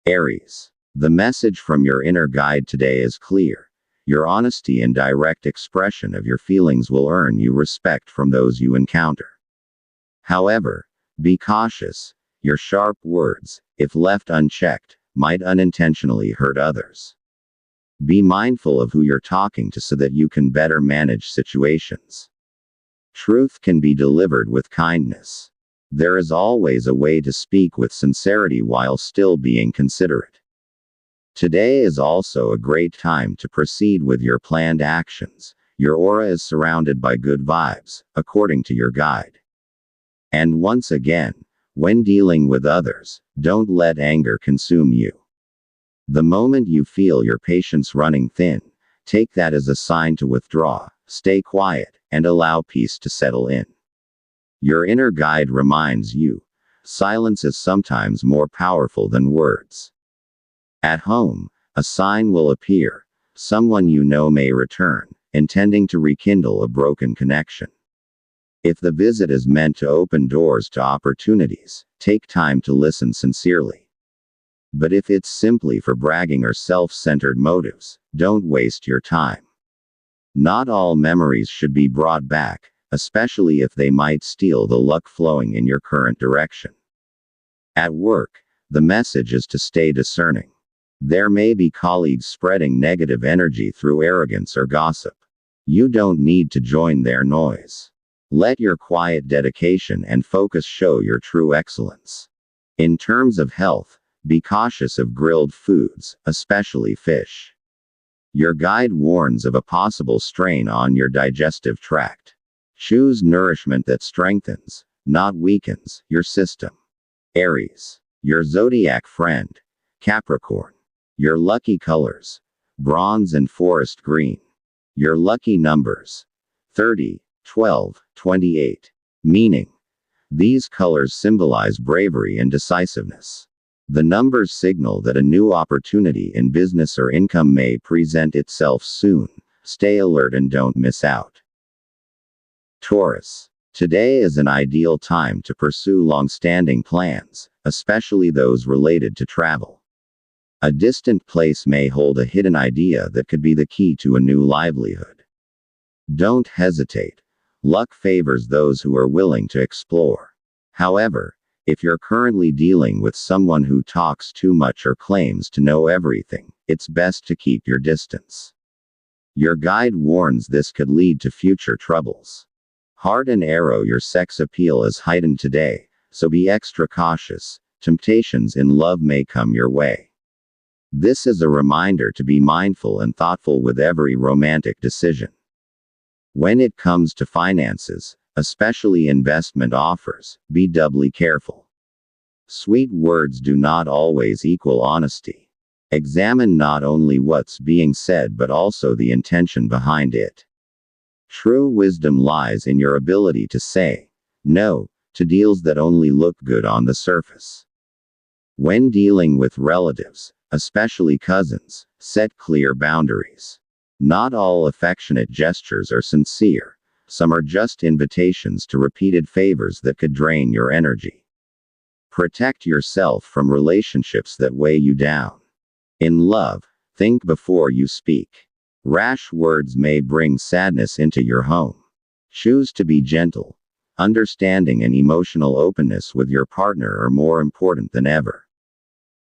Aries. The message from your inner guide today is clear. Your honesty and direct expression of your feelings will earn you respect from those you encounter. However, be cautious. Your sharp words, if left unchecked, might unintentionally hurt others. Be mindful of who you're talking to so that you can better manage situations. Truth can be delivered with kindness. There is always a way to speak with sincerity while still being considerate. Today is also a great time to proceed with your planned actions. Your aura is surrounded by good vibes, according to your guide. And once again, when dealing with others, don't let anger consume you. The moment you feel your patience running thin, take that as a sign to withdraw, stay quiet, and allow peace to settle in. Your inner guide reminds you, silence is sometimes more powerful than words. At home, a sign will appear. Someone you know may return, intending to rekindle a broken connection. If the visit is meant to open doors to opportunities, take time to listen sincerely. But if it's simply for bragging or self-centered motives, don't waste your time. Not all memories should be brought back, especially if they might steal the luck flowing in your current direction. At work, the message is to stay discerning. There may be colleagues spreading negative energy through arrogance or gossip. You don't need to join their noise. Let your quiet dedication and focus show your true excellence. In terms of health, be cautious of grilled foods, especially fish. Your guide warns of a possible strain on your digestive tract. Choose nourishment that strengthens, not weakens, your system. Aries. Your zodiac friend. Capricorn. Your lucky colors: bronze and forest green. Your lucky numbers: 30, 12, 28. Meaning: these colors symbolize bravery and decisiveness. The numbers signal that a new opportunity in business or income may present itself soon. Stay alert and don't miss out. Taurus. Today is an ideal time to pursue long-standing plans, especially those related to travel. A distant place may hold a hidden idea that could be the key to a new livelihood. Don't hesitate. Luck favors those who are willing to explore. However, if you're currently dealing with someone who talks too much or claims to know everything, it's best to keep your distance. Your guide warns this could lead to future troubles. Heart and arrow, your sex appeal is heightened today, so be extra cautious. Temptations in love may come your way. This is a reminder to be mindful and thoughtful with every romantic decision. When it comes to finances, especially investment offers, be doubly careful. Sweet words do not always equal honesty. Examine not only what's being said but also the intention behind it. True wisdom lies in your ability to say no to deals that only look good on the surface. When dealing with relatives, especially cousins, set clear boundaries. Not all affectionate gestures are sincere. Some are just invitations to repeated favors that could drain your energy. Protect yourself from relationships that weigh you down. In love, think before you speak. Rash words may bring sadness into your home. Choose to be gentle. Understanding and emotional openness with your partner are more important than ever.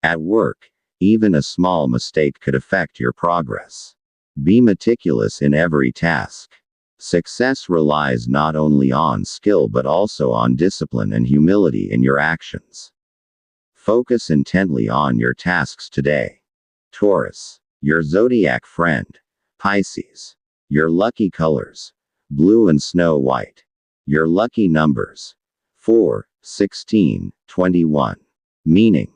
At work, even a small mistake could affect your progress. Be meticulous in every task. Success relies not only on skill but also on discipline and humility in your actions. Focus intently on your tasks today. Taurus. Your zodiac friend. Pisces. Your lucky colors: blue and snow white. Your lucky numbers: 4, 16, 21. Meaning: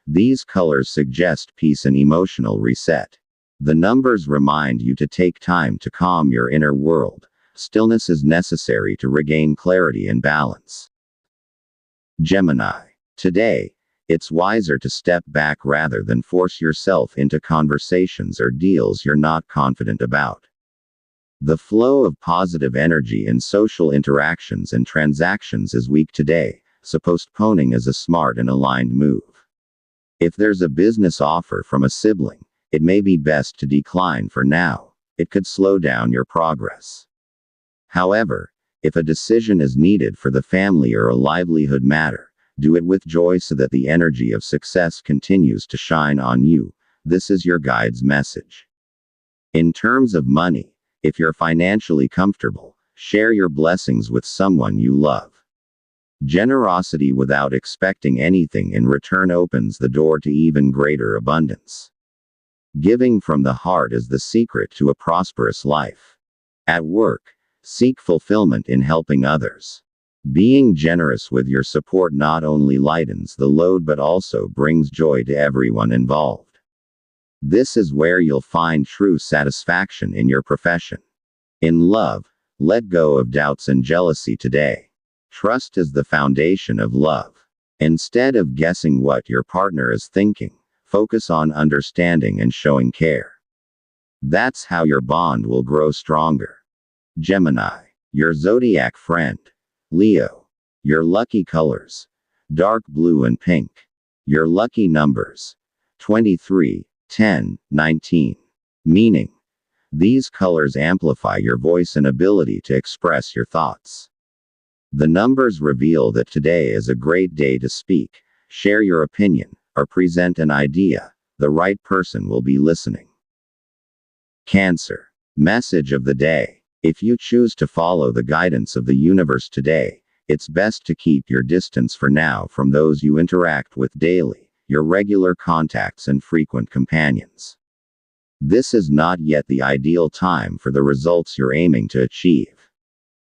these colors suggest peace and emotional reset. The numbers remind you to take time to calm your inner world. Stillness is necessary to regain clarity and balance. Gemini. Today, it's wiser to step back rather than force yourself into conversations or deals you're not confident about. The flow of positive energy in social interactions and transactions is weak today, so postponing is a smart and aligned move. If there's a business offer from a sibling, it may be best to decline for now. It could slow down your progress. However, if a decision is needed for the family or a livelihood matter, do it with joy so that the energy of success continues to shine on you. This is your guide's message. In terms of money, if you're financially comfortable, share your blessings with someone you love. Generosity without expecting anything in return opens the door to even greater abundance. Giving from the heart is the secret to a prosperous life. At work, seek fulfillment in helping others. Being generous with your support not only lightens the load but also brings joy to everyone involved. This is where you'll find true satisfaction in your profession. In love, let go of doubts and jealousy today. Trust is the foundation of love. Instead of guessing what your partner is thinking, focus on understanding and showing care. That's how your bond will grow stronger. Gemini, your zodiac friend. Leo, your lucky colors: dark blue and pink. Your lucky numbers: 23, 10, 19. Meaning: these colors amplify your voice and ability to express your thoughts. The numbers reveal that today is a great day to speak, share your opinion, or present an idea. The right person will be listening. Cancer. Message of the day. If you choose to follow the guidance of the universe today, it's best to keep your distance for now from those you interact with daily, your regular contacts and frequent companions. This is not yet the ideal time for the results you're aiming to achieve.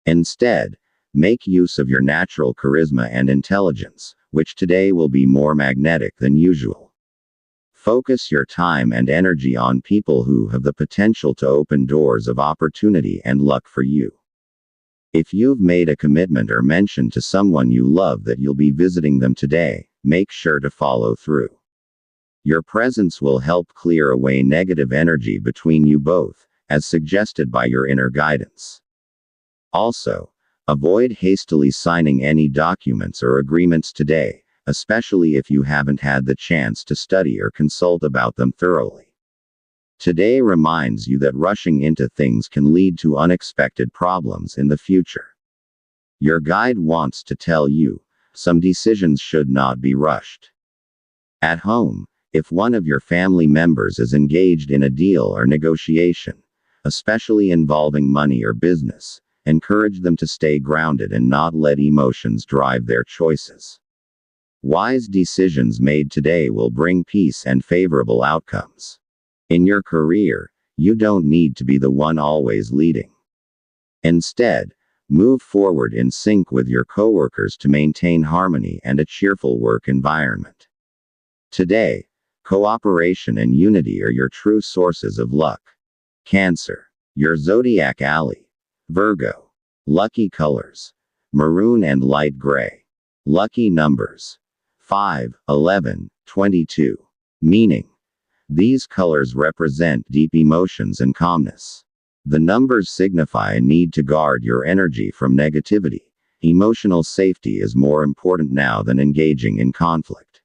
Instead, make use of your natural charisma and intelligence, which today will be more magnetic than usual. Focus your time and energy on people who have the potential to open doors of opportunity and luck for you. If you've made a commitment or mentioned to someone you love that you'll be visiting them today, make sure to follow through. Your presence will help clear away negative energy between you both, as suggested by your inner guidance. Also, avoid hastily signing any documents or agreements today, especially if you haven't had the chance to study or consult about them thoroughly. Today reminds you that rushing into things can lead to unexpected problems in the future. Your guide wants to tell you, some decisions should not be rushed. At home, if one of your family members is engaged in a deal or negotiation, especially involving money or business, encourage them to stay grounded and not let emotions drive their choices. Wise decisions made today will bring peace and favorable outcomes. In your career, you don't need to be the one always leading. Instead, move forward in sync with your coworkers to maintain harmony and a cheerful work environment. Today, cooperation and unity are your true sources of luck. Cancer. Your zodiac ally. Virgo. Lucky colors: maroon and light gray. Lucky numbers: 5, 11, 22. Meaning: these colors represent deep emotions and calmness. The numbers signify a need to guard your energy from negativity. Emotional safety is more important now than engaging in conflict.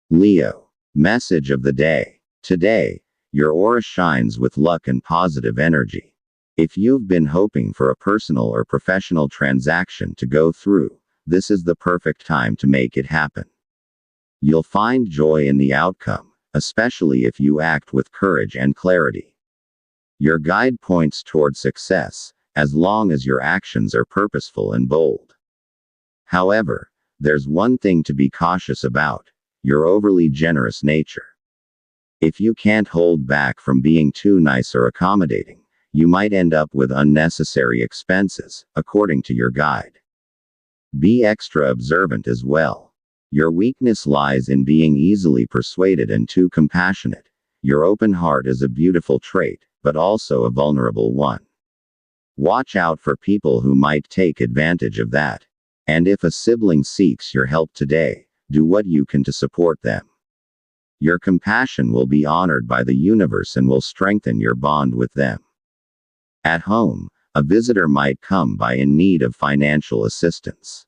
Leo. Message of the day. Today, your aura shines with luck and positive energy. If you've been hoping for a personal or professional transaction to go through, this is the perfect time to make it happen. You'll find joy in the outcome, especially if you act with courage and clarity. Your guide points toward success, as long as your actions are purposeful and bold. However, there's one thing to be cautious about: your overly generous nature. If you can't hold back from being too nice or accommodating, you might end up with unnecessary expenses, according to your guide. Be extra observant as well. Your weakness lies in being easily persuaded and too compassionate. Your open heart is a beautiful trait, but also a vulnerable one. Watch out for people who might take advantage of that. And if a sibling seeks your help today, do what you can to support them. Your compassion will be honored by the universe and will strengthen your bond with them. At home, a visitor might come by in need of financial assistance.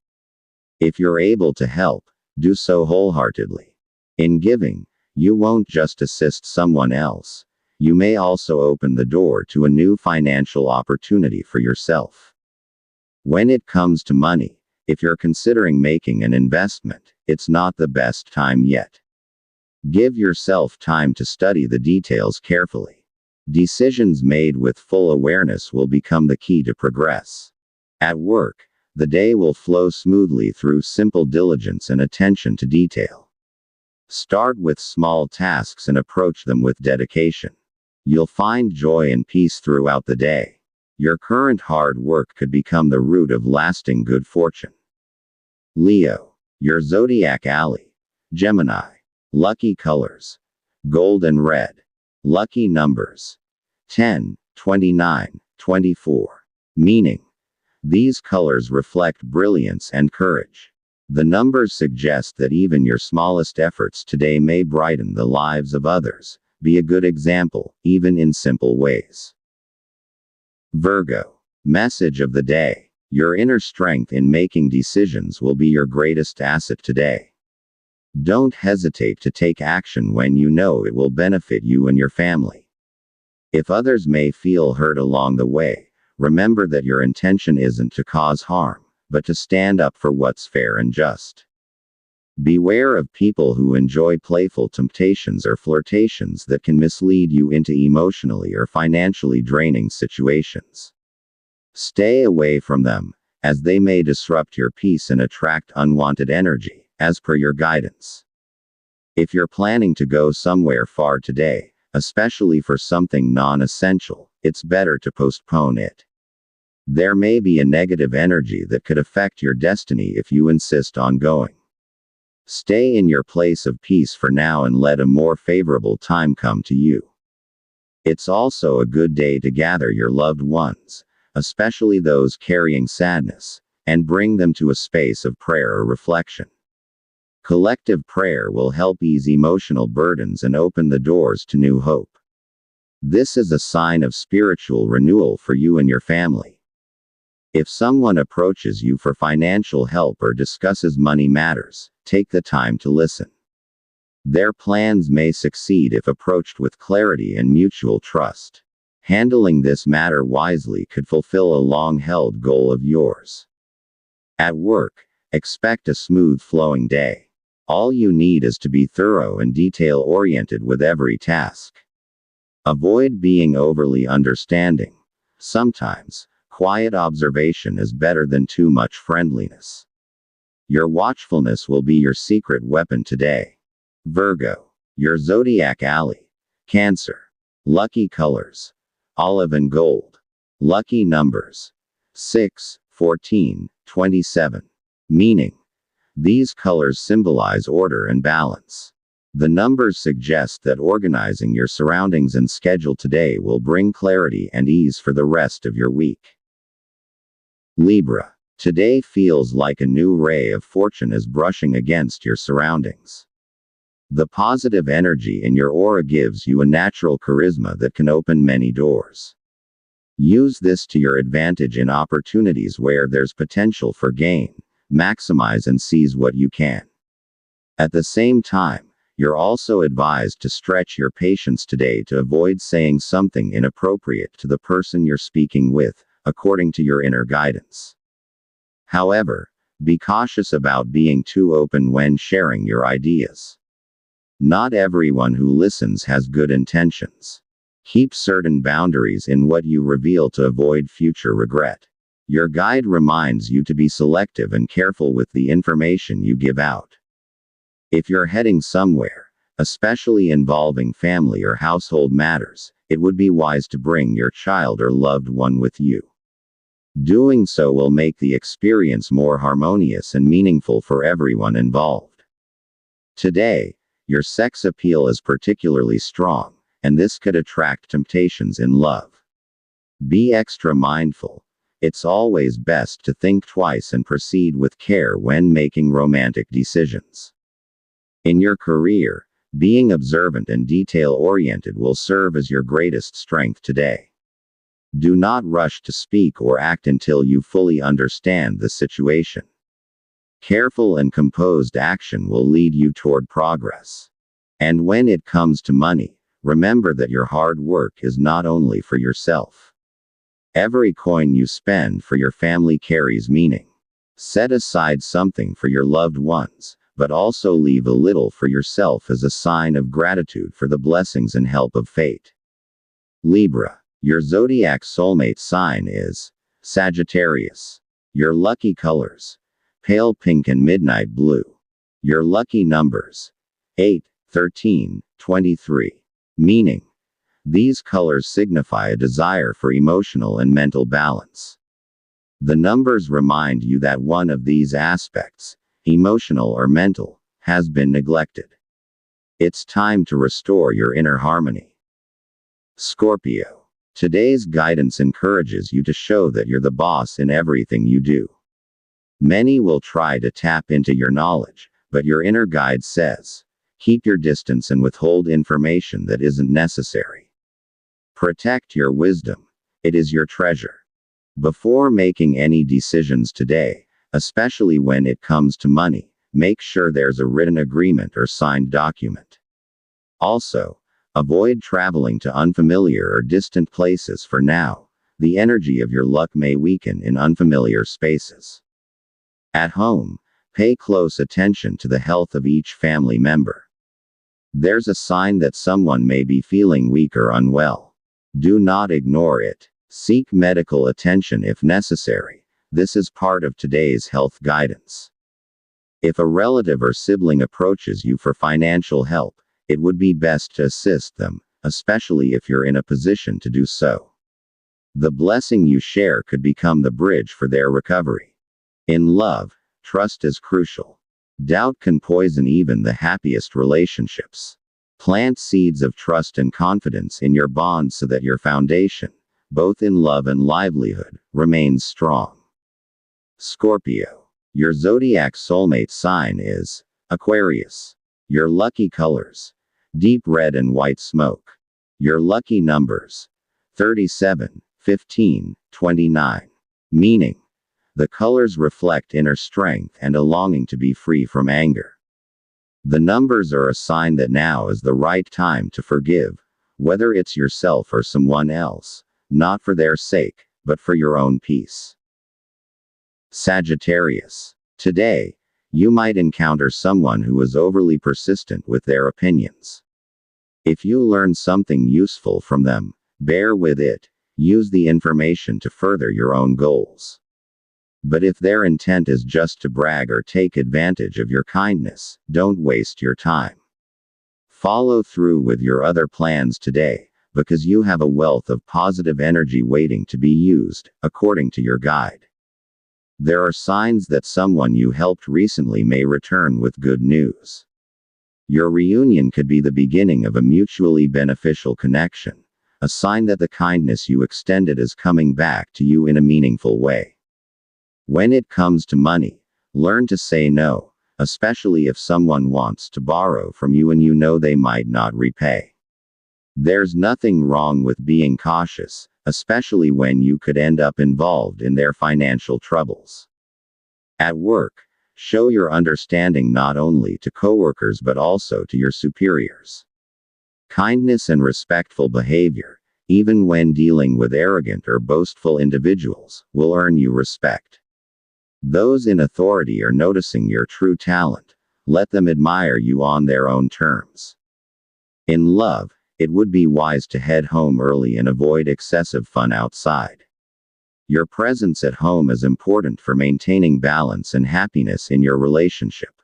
If you're able to help, do so wholeheartedly. In giving, you won't just assist someone else. You may also open the door to a new financial opportunity for yourself. When it comes to money, if you're considering making an investment, it's not the best time yet. Give yourself time to study the details carefully. Decisions made with full awareness will become the key to progress. At work, the day will flow smoothly through simple diligence and attention to detail. Start with small tasks and approach them with dedication. You'll find joy and peace throughout the day. Your current hard work could become the root of lasting good fortune. Leo, your zodiac ally. Gemini. Lucky colors: gold and red. Lucky numbers: 10, 29, 24. Meaning: these colors reflect brilliance and courage. The numbers suggest that even your smallest efforts today may brighten the lives of others. Be a good example, even in simple ways. Virgo. Message of the day: your inner strength in making decisions will be your greatest asset today. Don't hesitate to take action when you know it will benefit you and your family. If others may feel hurt along the way, remember that your intention isn't to cause harm, but to stand up for what's fair and just. Beware of people who enjoy playful temptations or flirtations that can mislead you into emotionally or financially draining situations. Stay away from them, as they may disrupt your peace and attract unwanted energy, as per your guidance. If you're planning to go somewhere far today, especially for something non-essential, it's better to postpone it. There may be a negative energy that could affect your destiny if you insist on going. Stay in your place of peace for now and let a more favorable time come to you. It's also a good day to gather your loved ones, especially those carrying sadness, and bring them to a space of prayer or reflection. Collective prayer will help ease emotional burdens and open the doors to new hope. This is a sign of spiritual renewal for you and your family. If someone approaches you for financial help or discusses money matters, take the time to listen. Their plans may succeed if approached with clarity and mutual trust. Handling this matter wisely could fulfill a long-held goal of yours. At work, expect a smooth-flowing day. All you need is to be thorough and detail-oriented with every task. Avoid being overly understanding. Sometimes, quiet observation is better than too much friendliness. Your watchfulness will be your secret weapon today. Virgo, your zodiac ally. Cancer. Lucky colors: olive and gold. Lucky numbers: 6, 14, 27. Meaning: these colors symbolize order and balance. The numbers suggest that organizing your surroundings and schedule today will bring clarity and ease for the rest of your week. Libra. Today feels like a new ray of fortune is brushing against your surroundings. The positive energy in your aura gives you a natural charisma that can open many doors. Use this to your advantage in opportunities where there's potential for gain. Maximize and seize what you can. At the same time, you're also advised to stretch your patience today to avoid saying something inappropriate to the person you're speaking with, according to your inner guidance. However, be cautious about being too open when sharing your ideas. Not everyone who listens has good intentions. Keep certain boundaries in what you reveal to avoid future regret. Your guide reminds you to be selective and careful with the information you give out. If you're heading somewhere, especially involving family or household matters, it would be wise to bring your child or loved one with you. Doing so will make the experience more harmonious and meaningful for everyone involved. Today, your sex appeal is particularly strong, and this could attract temptations in love. Be extra mindful. It's always best to think twice and proceed with care when making romantic decisions. In your career, being observant and detail-oriented will serve as your greatest strength today. Do not rush to speak or act until you fully understand the situation. Careful and composed action will lead you toward progress. And when it comes to money, remember that your hard work is not only for yourself. Every coin you spend for your family carries meaning. Set aside something for your loved ones, but also leave a little for yourself as a sign of gratitude for the blessings and help of fate. Libra. Your zodiac soulmate sign is Sagittarius. Your lucky colors: pale pink and midnight blue. Your lucky numbers: 8, 13, 23. Meaning: these colors signify a desire for emotional and mental balance. The numbers remind you that one of these aspects, emotional or mental, has been neglected. It's time to restore your inner harmony. Scorpio. Today's guidance encourages you to show that you're the boss in everything you do. Many will try to tap into your knowledge, but your inner guide says, keep your distance and withhold information that isn't necessary. Protect your wisdom. It is your treasure. Before making any decisions today, especially when it comes to money, make sure there's a written agreement or signed document. Also, avoid traveling to unfamiliar or distant places for now. The energy of your luck may weaken in unfamiliar spaces. At home, pay close attention to the health of each family member. There's a sign that someone may be feeling weak or unwell. Do not ignore it. Seek medical attention if necessary. This is part of today's health guidance. If a relative or sibling approaches you for financial help, it would be best to assist them, especially if you're in a position to do so. The blessing you share could become the bridge for their recovery. In love, trust is crucial. Doubt can poison even the happiest relationships. Plant seeds of trust and confidence in your bond so that your foundation, both in love and livelihood, remains strong. Scorpio. Your zodiac soulmate sign is Aquarius. Your lucky colors: deep red and white smoke. Your lucky numbers: 37, 15, 29. Meaning: the colors reflect inner strength and a longing to be free from anger. The numbers are a sign that now is the right time to forgive, whether it's yourself or someone else, not for their sake, but for your own peace. Sagittarius. Today, you might encounter someone who is overly persistent with their opinions. If you learn something useful from them, bear with it. Use the information to further your own goals. But if their intent is just to brag or take advantage of your kindness, don't waste your time. Follow through with your other plans today, because you have a wealth of positive energy waiting to be used, according to your guide. There are signs that someone you helped recently may return with good news. Your reunion could be the beginning of a mutually beneficial connection, a sign that the kindness you extended is coming back to you in a meaningful way. When it comes to money, learn to say no, especially if someone wants to borrow from you and you know they might not repay. There's nothing wrong with being cautious, especially when you could end up involved in their financial troubles. At work, show your understanding not only to coworkers but also to your superiors. Kindness and respectful behavior, even when dealing with arrogant or boastful individuals, will earn you respect. Those in authority are noticing your true talent. Let them admire you on their own terms. In love, it would be wise to head home early and avoid excessive fun outside. Your presence at home is important for maintaining balance and happiness in your relationship.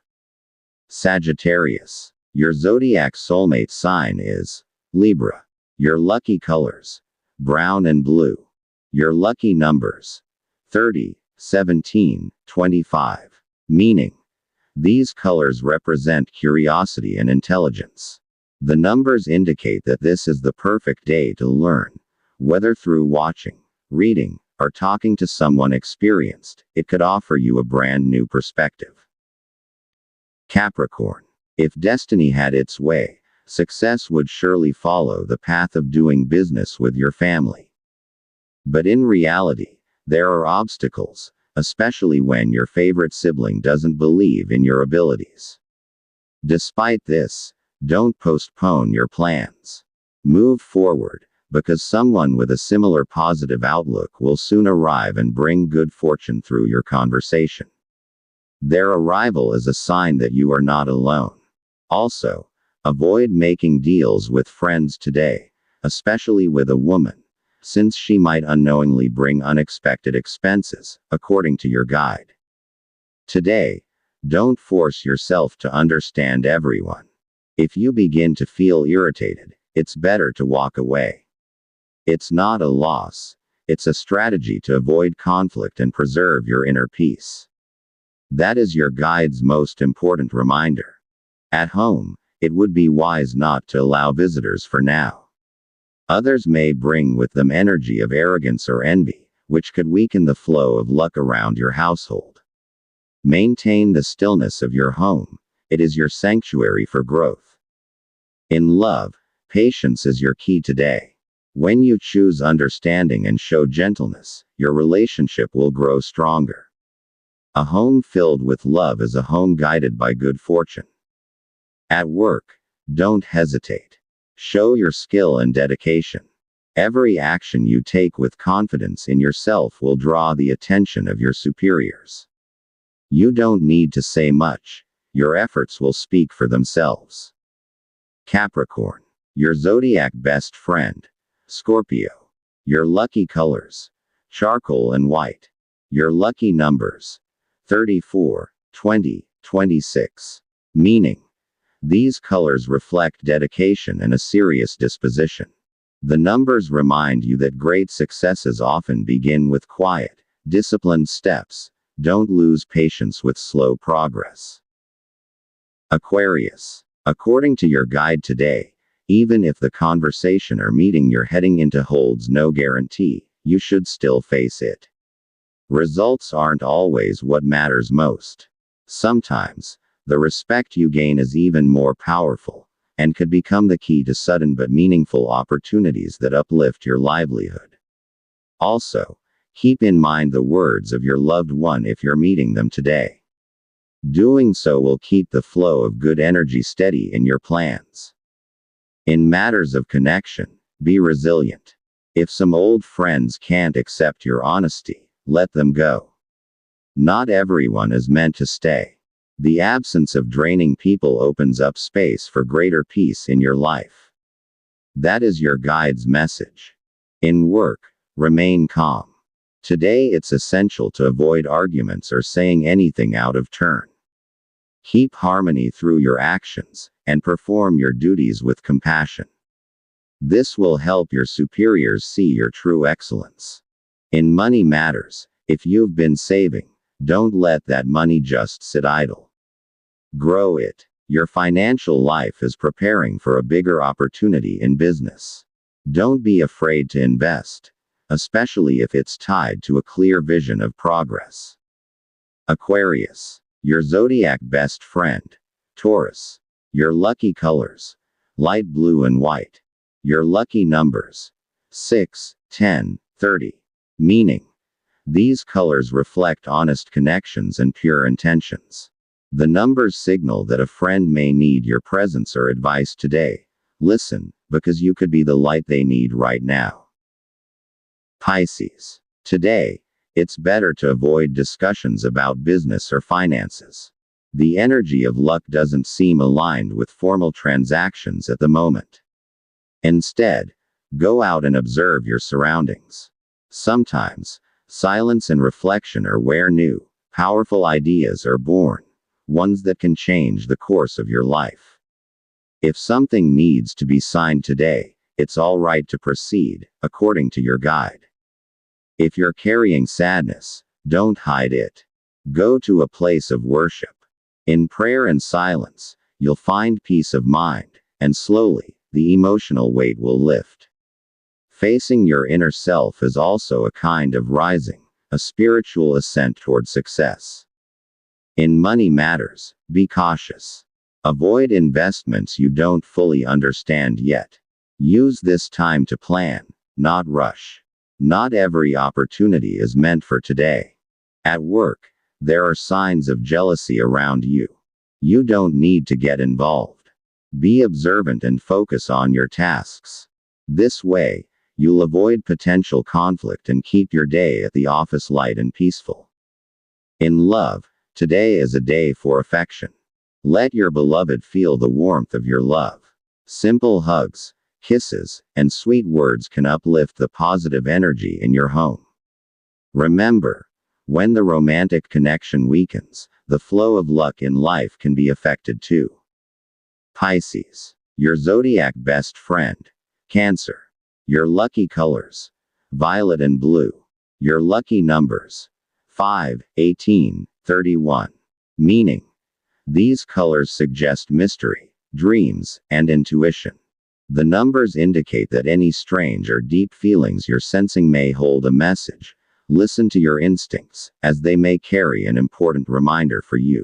Sagittarius. Your zodiac soulmate sign is Libra. Your lucky colors: brown and blue. Your lucky numbers: 30, 17, 25. Meaning: these colors represent curiosity and intelligence. The numbers indicate that this is the perfect day to learn. Whether through watching, reading, or talking to someone experienced, it could offer you a brand new perspective. Capricorn. If destiny had its way, success would surely follow the path of doing business with your family. But in reality, there are obstacles, especially when your favorite sibling doesn't believe in your abilities. Despite this, don't postpone your plans. Move forward, because someone with a similar positive outlook will soon arrive and bring good fortune through your conversation. Their arrival is a sign that you are not alone. Also, avoid making deals with friends today, especially with a woman, since she might unknowingly bring unexpected expenses, according to your guide. Today, don't force yourself to understand everyone. If you begin to feel irritated, it's better to walk away. It's not a loss, it's a strategy to avoid conflict and preserve your inner peace. That is your guide's most important reminder. At home, it would be wise not to allow visitors for now. Others may bring with them energy of arrogance or envy, which could weaken the flow of luck around your household. Maintain the stillness of your home, it is your sanctuary for growth. In love, patience is your key today. When you choose understanding and show gentleness, your relationship will grow stronger. A home filled with love is a home guided by good fortune. At work, don't hesitate. Show your skill and dedication. Every action you take with confidence in yourself will draw the attention of your superiors. You don't need to say much, your efforts will speak for themselves. Capricorn, your zodiac best friend. Scorpio. Your lucky colors: charcoal and white. Your lucky numbers: 34, 20, 26. Meaning: these colors reflect dedication and a serious disposition. The numbers remind you that great successes often begin with quiet, disciplined steps. Don't lose patience with slow progress. Aquarius. According to your guide today, even if the conversation or meeting you're heading into holds no guarantee, you should still face it. Results aren't always what matters most. Sometimes, the respect you gain is even more powerful, and could become the key to sudden but meaningful opportunities that uplift your livelihood. Also, keep in mind the words of your loved one if you're meeting them today. Doing so will keep the flow of good energy steady in your plans. In matters of connection, be resilient. If some old friends can't accept your honesty, let them go. Not everyone is meant to stay. The absence of draining people opens up space for greater peace in your life. That is your guide's message. In work, remain calm. Today it's essential to avoid arguments or saying anything out of turn. Keep harmony through your actions, and perform your duties with compassion. This will help your superiors see your true excellence. In money matters, if you've been saving, don't let that money just sit idle. Grow it. Your financial life is preparing for a bigger opportunity in business. Don't be afraid to invest, especially if it's tied to a clear vision of progress. Aquarius. Your zodiac best friend. Taurus. Your lucky colors: light blue and white. Your lucky numbers: 6, 10, 30. Meaning: these colors reflect honest connections and pure intentions. The numbers signal that a friend may need your presence or advice today. Listen, because you could be the light they need right now. Pisces. Today, it's better to avoid discussions about business or finances. The energy of luck doesn't seem aligned with formal transactions at the moment. Instead, go out and observe your surroundings. Sometimes, silence and reflection are where new, powerful ideas are born, ones that can change the course of your life. If something needs to be signed today, it's all right to proceed, according to your guide. If you're carrying sadness, don't hide it. Go to a place of worship. In prayer and silence, you'll find peace of mind, and slowly, the emotional weight will lift. Facing your inner self is also a kind of rising, a spiritual ascent toward success. In money matters, be cautious. Avoid investments you don't fully understand yet. Use this time to plan, not rush. Not every opportunity is meant for today. At work, there are signs of jealousy around you. You don't need to get involved. Be observant and focus on your tasks. This way, you'll avoid potential conflict and keep your day at the office light and peaceful. In love, today is a day for affection. Let your beloved feel the warmth of your love. Simple hugs, kisses, and sweet words can uplift the positive energy in your home. Remember, when the romantic connection weakens, the flow of luck in life can be affected too. Pisces, your zodiac best friend. Cancer, your lucky colors: violet and blue. Your lucky numbers: 5, 18, 31. Meaning: these colors suggest mystery, dreams, and intuition. The numbers indicate that any strange or deep feelings you're sensing may hold a message. Listen to your instincts, as they may carry an important reminder for you.